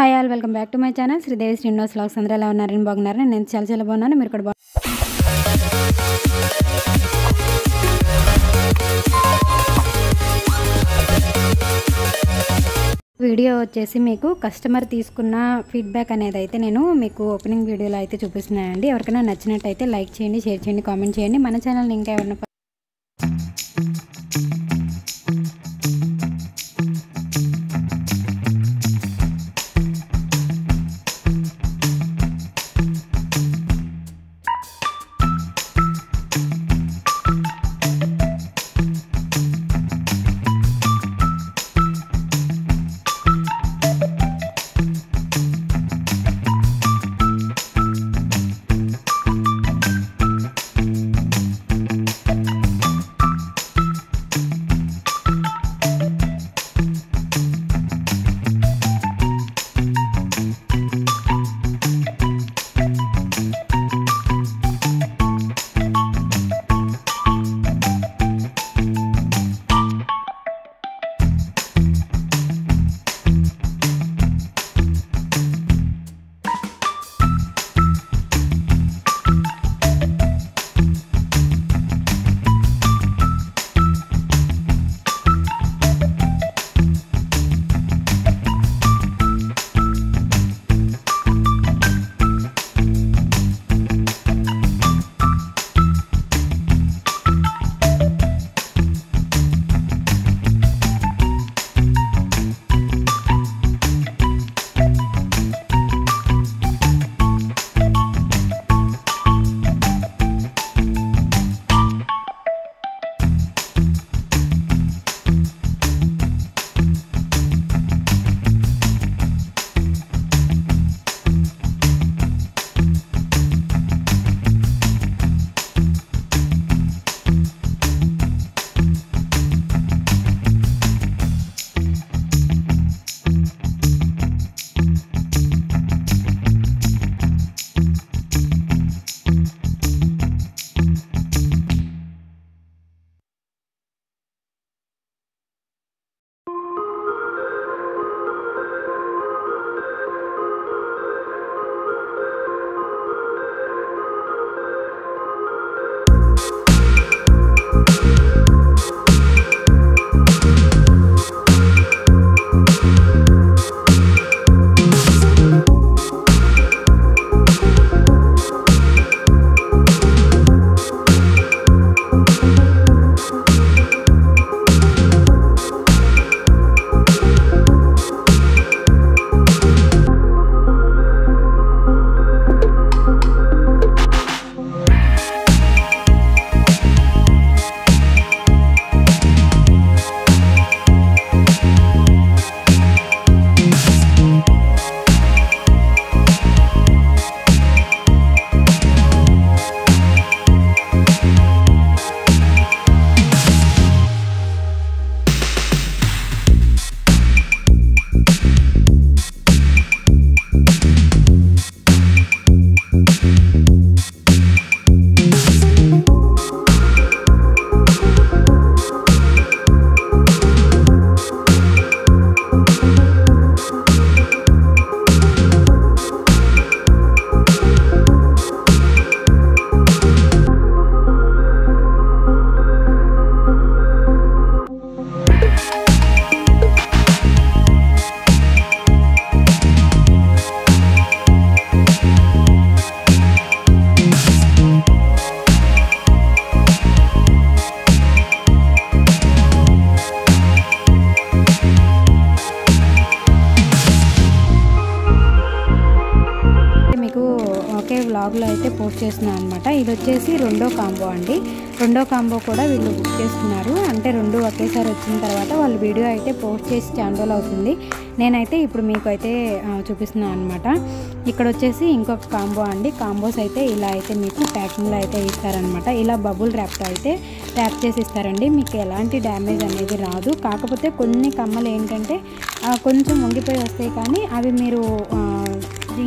Hi all, welcome back to my channel Sridevi Srinivas vlogs. అందరూ ఎలా ఉన్నారని బాగున్నారని నేను చాలా బాగున్నాను. మీరు కూడా వీడియో వచ్చేసి మీకు కస్టమర్ తీసుకున్న ఫీడ్బ్యాక్ అనేది అయితే నేను మీకు ఓపెనింగ్ వీడియోలో అయితే చూపిస్తున్నానండి. ఎవరికైనా నచ్చినట్టయితే లైక్ చేయండి, షేర్ చేయండి, కామెంట్ చేయండి. మన ఛానల్ని ఇంకా ఎవరైనా వ్లాగ్లో అయితే పోస్ట్ చేస్తున్నాను అనమాట. ఇది వచ్చేసి రెండో కాంబో అండి. రెండో కాంబో కూడా వీళ్ళు బుక్ చేసుకున్నారు. అంటే రెండు ఒకేసారి వచ్చిన తర్వాత వాళ్ళు వీడియో అయితే పోస్ట్ చేసి చాలా రోజులు అవుతుంది. నేనైతే ఇప్పుడు మీకు అయితే చూపిస్తున్నాను అనమాట. ఇక్కడ వచ్చేసి ఇంకొక కాంబో అండి. కాంబోస్ అయితే ఇలా అయితే మీకు ప్యాకింగ్లో అయితే ఇస్తారనమాట. ఇలా బబుల్ ర్యాప్తో అయితే ర్యాప్ చేసి ఇస్తారండి. మీకు ఎలాంటి డ్యామేజ్ అనేది రాదు. కాకపోతే కొన్ని కమ్మలు ఏంటంటే కొంచెం వంగిపోయి వస్తాయి, కానీ అవి మీరు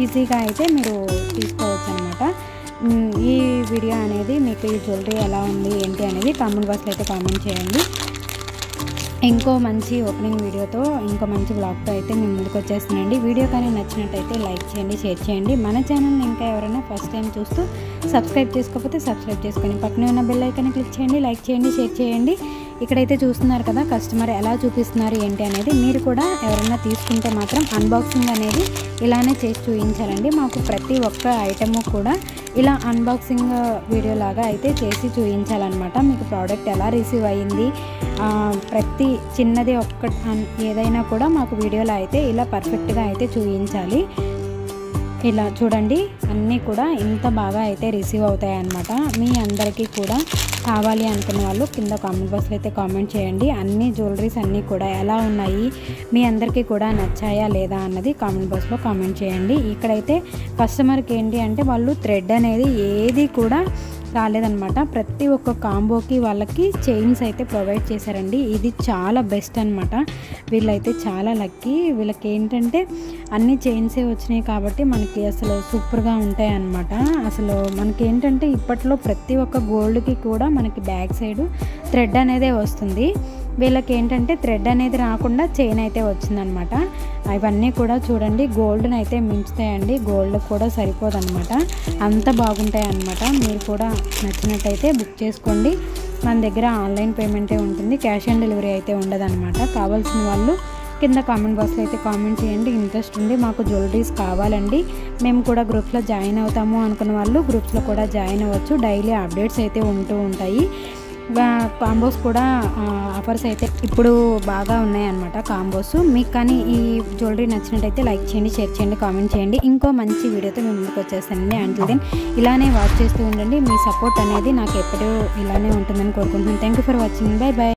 ఈజీగా అయితే మీరు తీసుకోవచ్చు అనమాట. ఈ వీడియో అనేది మీకు ఈ జ్యువెలరీ ఎలా ఉంది ఏంటి అనేది కామెంట్ బాక్స్లో అయితే కామెంట్ చేయండి. ఇంకో మంచి ఓపెనింగ్ వీడియోతో ఇంకో మంచి బ్లాగ్తో అయితే మేము ముందుకు వచ్చేస్తున్నాండి. వీడియో కానీ నచ్చినట్టయితే లైక్ చేయండి, షేర్ చేయండి. మన ఛానల్ని ఇంకా ఎవరైనా ఫస్ట్ టైం చూస్తూ సబ్స్క్రైబ్ చేసుకోకపోతే సబ్స్క్రైబ్ చేసుకొని పక్కనే ఉన్న బెల్ ఐకాన్ క్లిక్ చేయండి, లైక్ చేయండి, షేర్ చేయండి. ఇక్కడైతే చూస్తున్నారు కదా కస్టమర్ ఎలా చూపిస్తున్నారు ఏంటి అనేది. మీరు కూడా ఎవరైనా తీసుకుంటే మాత్రం అన్బాక్సింగ్ అనేది ఇలానే చేసి చూపించాలండి. మాకు ప్రతి ఒక్క ఐటెము కూడా ఇలా అన్బాక్సింగ్ వీడియో లాగా అయితే చేసి చూపించాలన్నమాట. మీకు ప్రోడక్ట్ ఎలా రిసీవ్ అయ్యింది, ప్రతి చిన్నది ఏదైనా కూడా మాకు వీడియోలో అయితే ఇలా పర్ఫెక్ట్గా అయితే చూపించాలి. ఇలా చూడండి అన్నీ కూడా ఇంత బాగా అయితే రిసీవ్ అవుతాయి అన్నమాట. మీ అందరికీ కూడా కావాలి అనుకున్న వాళ్ళు కింద కామెంట్ బాక్స్లో అయితే కామెంట్ చేయండి. అన్ని జ్యువెలరీస్ అన్నీ కూడా ఎలా ఉన్నాయి, మీ అందరికీ కూడా నచ్చాయా లేదా అన్నది కామెంట్ బాక్స్లో కామెంట్ చేయండి. ఇక్కడైతే కస్టమర్కి ఏంటి అంటే వాళ్ళు థ్రెడ్ అనేది ఏది కూడా రాలేదన్నమాట. ప్రతి ఒక్క కాంబోకి వాళ్ళకి చైన్స్ అయితే ప్రొవైడ్ చేశారండి. ఇది చాలా బెస్ట్ అనమాట. వీళ్ళైతే చాలా లక్కీ. వీళ్ళకి ఏంటంటే అన్ని చైన్సే వచ్చినాయి కాబట్టి మనకి అసలు సూపర్గా ఉంటాయి అన్నమాట. అసలు మనకి ఏంటంటే ఇప్పట్లో ప్రతి ఒక్క గోల్డ్కి కూడా మనకి బ్యాక్ సైడ్ థ్రెడ్ అనేదే వస్తుంది. వీళ్ళకి ఏంటంటే థ్రెడ్ అనేది రాకుండా చైన్ అయితే వచ్చిందనమాట. ఇవన్నీ కూడా చూడండి గోల్డ్ని అయితే మించుతాయండి. గోల్డ్ కూడా సరిపోదన్నమాట, అంత బాగుంటాయి అన్నమాట. మీరు కూడా నచ్చినట్టయితే బుక్ చేసుకోండి. మన దగ్గర ఆన్లైన్ పేమెంటే ఉంటుంది, క్యాష్ ఆన్ డెలివరీ అయితే ఉండదన్నమాట. కావాల్సిన వాళ్ళు కింద కామెంట్ బాక్స్లో అయితే కామెంట్ చేయండి. ఇంట్రెస్ట్ ఉండి మాకు జ్యువెలరీస్ కావాలండి, మేము కూడా గ్రూప్స్లో జాయిన్ అవుతాము అనుకున్న వాళ్ళు గ్రూప్స్లో కూడా జాయిన్ అవ్వచ్చు. డైలీ అప్డేట్స్ అయితే ఉంటూ ఉంటాయి. కాంబోస్ కూడా ఆఫర్స్ అయితే ఇప్పుడు బాగా ఉన్నాయన్నమాట కాంబోస్. మీకు కానీ ఈ జ్యువెలరీ నచ్చినట్టయితే లైక్ చేయండి, షేర్ చేయండి, కామెంట్ చేయండి. ఇంకో మంచి వీడియోతో మేము ముందుకు వచ్చేస్తానండి. అంటిల్ దెన్ ఇలానే వాచ్ చేస్తూ ఉండండి. మీ సపోర్ట్ అనేది నాకు ఎప్పుడూ ఇలానే ఉంటుందని కోరుకుంటున్నాను. Thank you for watching. Bye bye.